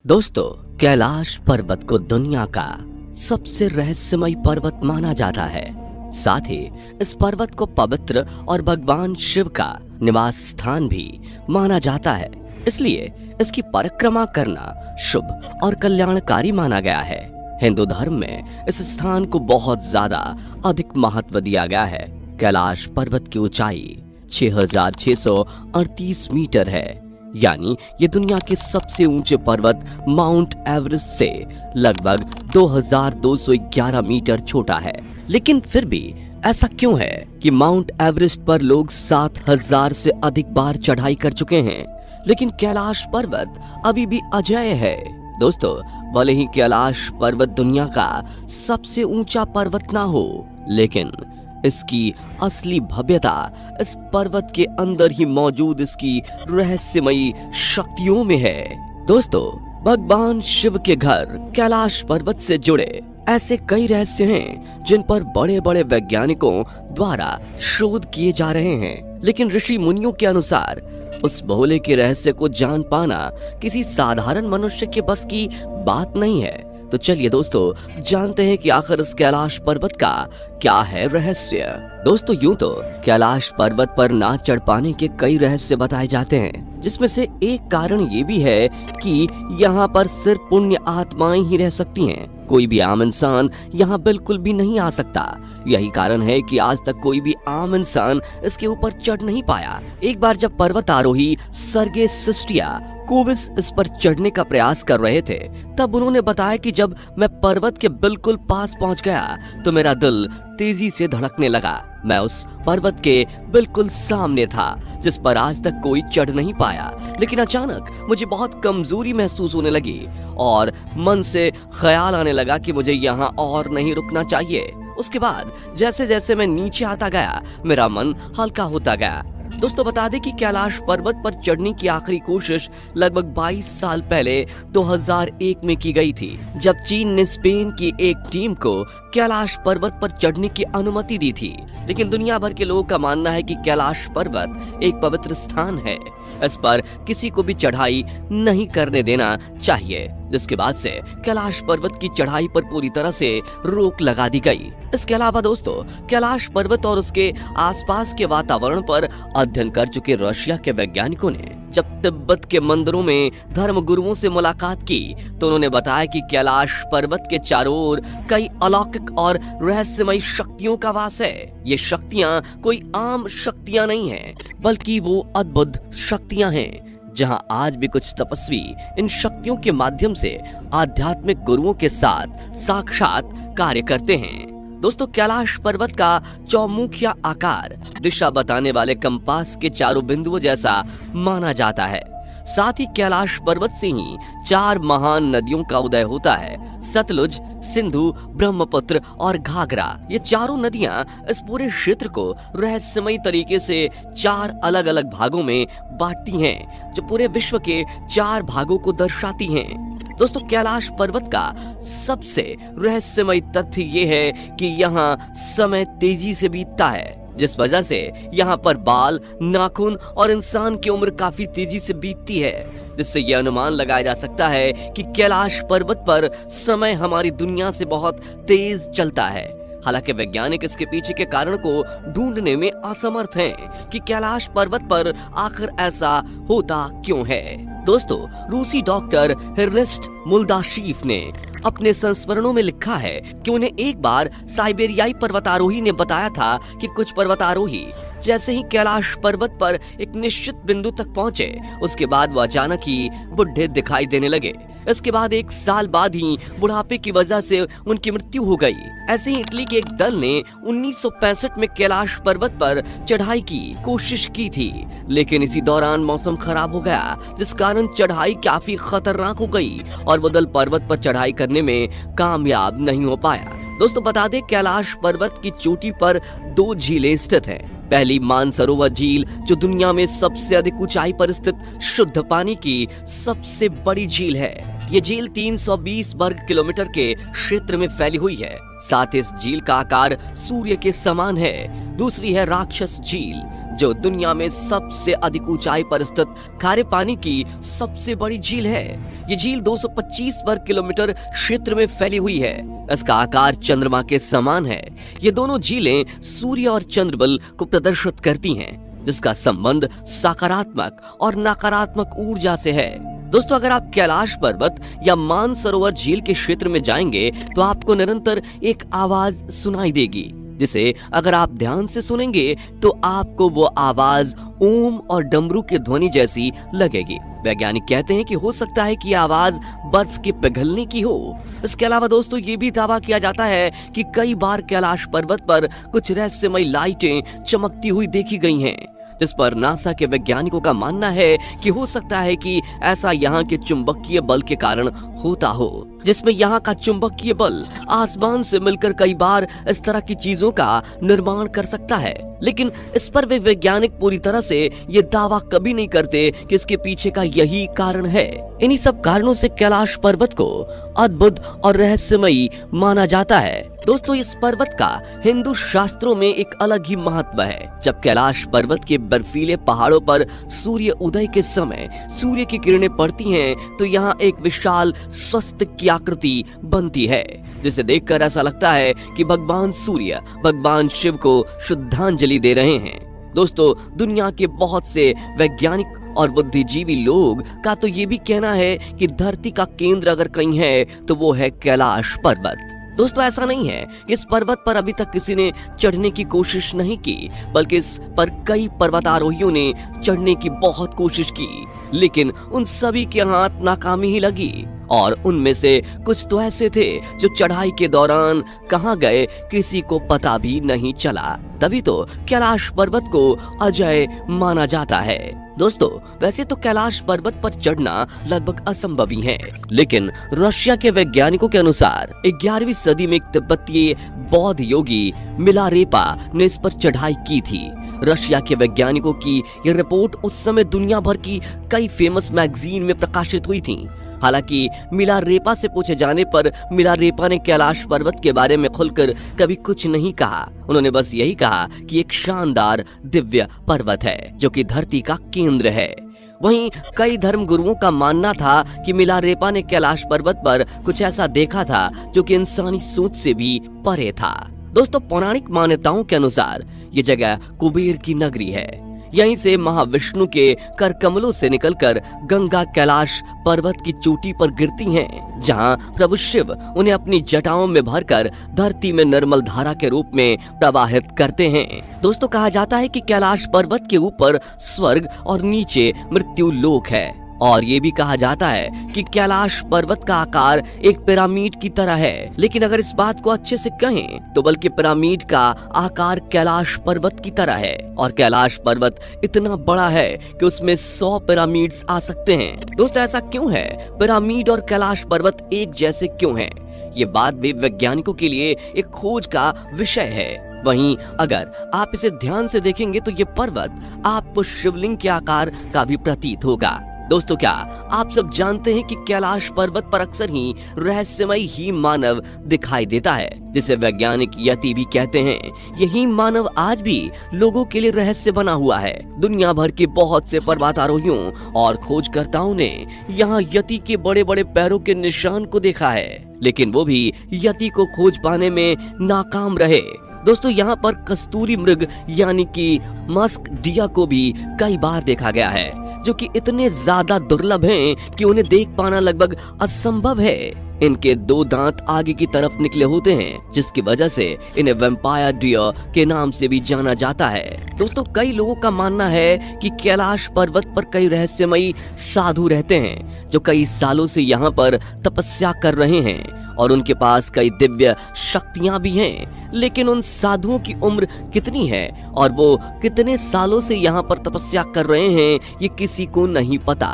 दोस्तों, कैलाश पर्वत को दुनिया का सबसे रहस्यमय पर्वत माना जाता है। साथ ही इस पर्वत को पवित्र और भगवान शिव का निवास स्थान भी माना जाता है। इसलिए इसकी परिक्रमा करना शुभ और कल्याणकारी माना गया है। हिंदू धर्म में इस स्थान को बहुत ज्यादा अधिक महत्व दिया गया है। कैलाश पर्वत की ऊंचाई 6,638 मीटर है, यानी ये दुनिया के सबसे ऊंचे पर्वत माउंट एवरेस्ट से लगभग 2,211 मीटर छोटा है। लेकिन फिर भी ऐसा क्यों है कि माउंट एवरेस्ट पर लोग 7,000 से अधिक बार चढ़ाई कर चुके हैं, लेकिन कैलाश पर्वत अभी भी अजेय है। दोस्तों, भले ही कैलाश पर्वत दुनिया का सबसे ऊंचा पर्वत ना हो, लेकिन इसकी असली भव्यता इस पर्वत के अंदर ही मौजूद इसकी रहस्यमयी शक्तियों में है। दोस्तों, भगवान शिव के घर कैलाश पर्वत से जुड़े ऐसे कई रहस्य हैं जिन पर बड़े बड़े वैज्ञानिकों द्वारा शोध किए जा रहे हैं, लेकिन ऋषि मुनियों के अनुसार उस भोले के रहस्य को जान पाना किसी साधारण मनुष्य के बस की बात नहीं है। तो चलिए दोस्तों, जानते हैं कि आखिर इस कैलाश पर्वत का क्या है रहस्य। दोस्तों, यूं तो कैलाश पर्वत पर ना चढ़ पाने के कई रहस्य बताए जाते हैं, जिसमें से एक कारण ये भी है कि यहाँ पर सिर्फ पुण्य आत्माएं ही रह सकती हैं। कोई भी आम इंसान यहाँ बिल्कुल भी नहीं आ सकता। यही कारण है कि आज तक कोई भी आम इंसान इसके ऊपर चढ़ नहीं पाया। एक बार जब पर्वत आरोही सर्गे सिस्टिया कोविस इस पर चढ़ने का प्रयास कर रहे थे, तब उन्होंने बताया कि जब मैं पर्वत के बिल्कुल पास पहुंच गया तो मेरा दिल तेजी से धड़कने लगा। मैं उस पर्वत के बिल्कुल सामने था जिस पर आज तक कोई चढ़ नहीं पाया, लेकिन अचानक मुझे बहुत कमजोरी महसूस होने लगी और मन से ख्याल आने लगा कि मुझे यहाँ और नहीं रुकना चाहिए। उसके बाद जैसे जैसे मैं नीचे आता गया, मेरा मन हल्का होता गया। दोस्तों, बता दें कि कैलाश पर्वत पर चढ़ने की आखिरी कोशिश लगभग 22 साल पहले 2001 में की गई थी, जब चीन ने स्पेन की एक टीम को कैलाश पर्वत पर चढ़ने की अनुमति दी थी। लेकिन दुनिया भर के लोगों का मानना है कि कैलाश पर्वत एक पवित्र स्थान है, इस पर किसी को भी चढ़ाई नहीं करने देना चाहिए, जिसके बाद से कैलाश पर्वत की चढ़ाई पर पूरी तरह से रोक लगा दी गई। इसके अलावा दोस्तों, कैलाश पर्वत और उसके आसपास के वातावरण पर अध्ययन कर चुके रशिया के वैज्ञानिकों ने जब तिब्बत के मंदिरों में धर्म गुरुओं से मुलाकात की, तो उन्होंने बताया कि कैलाश पर्वत के चारों ओर कई अलौकिक और रहस्यमयी शक्तियों का वास है। ये शक्तियां कोई आम शक्तियां नहीं हैं, बल्कि वो अद्भुत शक्तियां हैं, जहां आज भी कुछ तपस्वी इन शक्तियों के माध्यम से आध्यात्मिक गुरुओं के साथ साक्षात कार्य करते हैं। दोस्तों, कैलाश पर्वत का चौमुखिया आकार दिशा बताने वाले कंपास के चारों बिंदुओं जैसा माना जाता है। साथ ही कैलाश पर्वत से ही 4 महान नदियों का उदय होता है: सतलुज, सिंधु, ब्रह्मपुत्र और घाघरा। ये चारों नदियां इस पूरे क्षेत्र को रहस्यमयी तरीके से 4 अलग अलग भागों में बांटती हैं, जो पूरे विश्व के 4 भागों को दर्शाती हैं। दोस्तों, कैलाश पर्वत का सबसे रहस्यमय तथ्य ये है कि यहाँ समय तेजी से बीतता है, जिस वजह से यहाँ पर बाल, नाखून और इंसान की उम्र काफी तेजी से बीतती है, जिससे यह अनुमान लगाया जा सकता है कि कैलाश पर्वत पर समय हमारी दुनिया से बहुत तेज चलता है। हालांकि वैज्ञानिक इसके पीछे के कारण को ढूंढने में असमर्थ हैं कि कैलाश पर्वत पर आखिर ऐसा होता क्यों है। दोस्तों, रूसी डॉक्टर हिर्नेस्ट मुल्दाशीफ ने अपने संस्मरणों में लिखा है कि उन्हें एक बार साइबेरियाई पर्वतारोही ने बताया था कि कुछ पर्वतारोही जैसे ही कैलाश पर्वत पर एक निश्चित बिंदु तक पहुंचे, उसके बाद वो अचानक ही बुढ़े दिखाई देने लगे। इसके बाद 1 साल बाद ही बुढ़ापे की वजह से उनकी मृत्यु हो गई। ऐसे ही इटली के एक दल ने 1965 में कैलाश पर्वत पर चढ़ाई की कोशिश की थी, लेकिन इसी दौरान मौसम खराब हो गया, जिस कारण चढ़ाई काफी खतरनाक हो गई और वो दल पर्वत पर चढ़ाई करने में कामयाब नहीं हो पाया। दोस्तों, बता दें, कैलाश पर्वत की चोटी पर 2 झीलें स्थित हैं। पहली मानसरोवर झील, जो दुनिया में सबसे अधिक ऊंचाई पर स्थित शुद्ध पानी की सबसे बड़ी झील है। ये झील 320 वर्ग किलोमीटर के क्षेत्र में फैली हुई है। साथ ही इस झील का आकार सूर्य के समान है। दूसरी है राक्षस झील, जो दुनिया में सबसे अधिक ऊंचाई पर स्थित खारे पानी की सबसे बड़ी झील है। ये झील 225 वर्ग किलोमीटर क्षेत्र में फैली हुई है। इसका आकार चंद्रमा के समान है। ये दोनों झीलें सूर्य और चंद्रबल को प्रदर्शित करती हैं, जिसका संबंध सकारात्मक और नकारात्मक ऊर्जा से है। दोस्तों, अगर आप कैलाश पर्वत या मानसरोवर झील के क्षेत्र में जाएंगे तो आपको निरंतर एक आवाज सुनाई देगी, जिसे अगर आप ध्यान से सुनेंगे तो आपको वो आवाज ओम और डमरू की ध्वनि जैसी लगेगी। वैज्ञानिक कहते हैं कि हो सकता है कि आवाज बर्फ के पिघलने की हो। इसके अलावा दोस्तों, ये भी दावा किया जाता है कि कई बार कैलाश पर्वत पर कुछ रहस्यमय लाइटें चमकती हुई देखी गई हैं, जिस पर नासा के वैज्ञानिकों का मानना है कि हो सकता है कि ऐसा यहाँ के चुंबकीय बल के कारण होता हो, जिसमें यहाँ का चुंबकीय बल आसमान से मिलकर कई बार इस तरह की चीजों का निर्माण कर सकता है। लेकिन इस पर वे वैज्ञानिक पूरी तरह से ये दावा कभी नहीं करते कि इसके पीछे का यही कारण है। इन्हीं सब कारणों से कैलाश पर्वत को अद्भुत और रहस्यमयी माना जाता है। दोस्तों, इस पर्वत का हिंदू शास्त्रों में एक अलग ही महत्व है। जब कैलाश पर्वत के बर्फीले पहाड़ों पर सूर्य उदय के समय सूर्य की किरणें पड़ती हैं, तो यहाँ एक विशाल स्वस्तिक की आकृति बनती है, जिसे देखकर ऐसा लगता है कि भगवान सूर्य भगवान शिव को श्रद्धांजलि दे रहे हैं। दोस्तों, दुनिया के बहुत से वैज्ञानिक और बुद्धिजीवी लोग का तो ये भी कहना है कि धरती का केंद्र अगर कहीं है तो वो है कैलाश पर्वत। दोस्तों, ऐसा नहीं है कि इस पर्वत पर अभी तक किसी ने चढ़ने की कोशिश नहीं की, बल्कि इस पर कई पर्वतारोहियों ने चढ़ने की बहुत कोशिश की, लेकिन उन सभी के हाथ नाकामी ही लगी। और उनमें से कुछ तो ऐसे थे जो चढ़ाई के दौरान कहां गए किसी को पता भी नहीं चला। तभी तो कैलाश पर्वत को अजय माना जाता है। दोस्तों, वैसे तो कैलाश पर्वत पर चढ़ना लगभग असंभव ही है, लेकिन रशिया के वैज्ञानिकों के अनुसार 11वीं सदी में एक तिब्बतीय बौद्ध योगी मिलारेपा ने इस पर चढ़ाई की थी। रशिया के वैज्ञानिकों की यह रिपोर्ट उस समय दुनिया भर की कई फेमस मैगजीन में प्रकाशित हुई थी। हालांकि मिलारेपा से पूछे जाने पर मिलारेपा ने कैलाश पर्वत के बारे में खुलकर कभी कुछ नहीं कहा। उन्होंने बस यही कहा कि एक शानदार दिव्य पर्वत है जो कि धरती का केंद्र है। वहीं कई धर्म गुरुओं का मानना था कि मिलारेपा ने कैलाश पर्वत पर कुछ ऐसा देखा था जो कि इंसानी सोच से भी परे था। दोस्तों, पौराणिक मान्यताओं के अनुसार ये जगह कुबेर की नगरी है। यहीं से महाविष्णु के कर कमलों से निकलकर गंगा कैलाश पर्वत की चोटी पर गिरती हैं, जहां प्रभु शिव उन्हें अपनी जटाओं में भरकर धरती में निर्मल धारा के रूप में प्रवाहित करते हैं। दोस्तों, कहा जाता है कि कैलाश पर्वत के ऊपर स्वर्ग और नीचे मृत्यु लोक है, और ये भी कहा जाता है कि कैलाश पर्वत का आकार एक पिरामिड की तरह है। लेकिन अगर इस बात को अच्छे से कहें तो बल्कि पिरामिड का आकार कैलाश पर्वत की तरह है, और कैलाश पर्वत इतना बड़ा है कि उसमें 100 पिरामिड्स आ सकते हैं। दोस्तों, ऐसा क्यों है? पिरामिड और कैलाश पर्वत एक जैसे क्यों हैं? ये बात भी वैज्ञानिकों के लिए एक खोज का विषय है। वहीं अगर आप इसे ध्यान से देखेंगे तो ये पर्वत आपको शिवलिंग के आकार का भी प्रतीत होगा। दोस्तों, क्या आप सब जानते हैं कि कैलाश पर्वत पर अक्सर ही रहस्यमय ही मानव दिखाई देता है, जिसे वैज्ञानिक यति भी कहते हैं। यही मानव आज भी लोगों के लिए रहस्य बना हुआ है। दुनिया भर के बहुत से पर्वतारोहियों और खोजकर्ताओं ने यहाँ यति के बड़े बड़े पैरों के निशान को देखा है, लेकिन वो भी यति को खोज पाने में नाकाम रहे। दोस्तों, यहाँ पर कस्तूरी मृग यानी कि मस्क डिया को भी कई बार देखा गया है, जो कि इतने ज्यादा दुर्लभ हैं कि उन्हें देख पाना लगभग असंभव है। इनके 2 दांत आगे की तरफ निकले होते हैं, जिसकी वजह से इन्हें वैम्पायर डियर के नाम से भी जाना जाता है। दोस्तों, कई लोगों का मानना है कि कैलाश पर्वत पर कई रहस्यमयी साधु रहते हैं, जो कई सालों से यहाँ पर तपस्या कर रहे हैं, और उनके पास कई दिव्य शक्तियां भी हैं। लेकिन उन साधुओं की उम्र कितनी है और वो कितने सालों से यहाँ पर तपस्या कर रहे हैं, ये किसी को नहीं पता।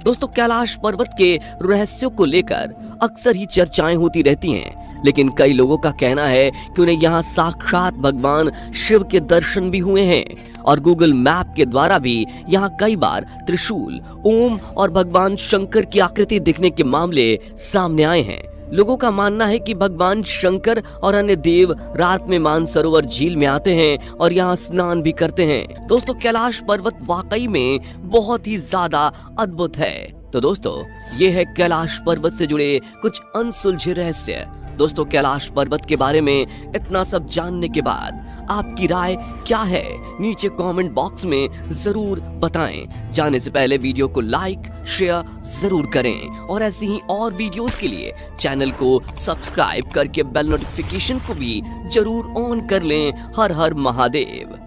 दोस्तों, कैलाश पर्वत के रहस्यों को लेकर अक्सर ही चर्चाएं होती रहती हैं, लेकिन कई लोगों का कहना है कि उन्हें यहाँ साक्षात भगवान शिव के दर्शन भी हुए हैं और गूगल मैप के द्वारा भी यहाँ कई बार त्रिशूल, ओम और भगवान शंकर की आकृति दिखने के मामले सामने आए हैं। लोगों का मानना है कि भगवान शंकर और अन्य देव रात में मानसरोवर झील में आते हैं और यहाँ स्नान भी करते हैं। दोस्तों, कैलाश पर्वत वाकई में बहुत ही ज्यादा अद्भुत है। तो दोस्तों, ये है कैलाश पर्वत से जुड़े कुछ अनसुलझे रहस्य। दोस्तों, कैलाश पर्वत के बारे में इतना सब जानने के बाद आपकी राय क्या है, नीचे कमेंट बॉक्स में जरूर बताएं। जाने से पहले वीडियो को लाइक शेयर जरूर करें और ऐसी ही और वीडियोस के लिए चैनल को सब्सक्राइब करके बेल नोटिफिकेशन को भी जरूर ऑन कर लें। हर हर महादेव।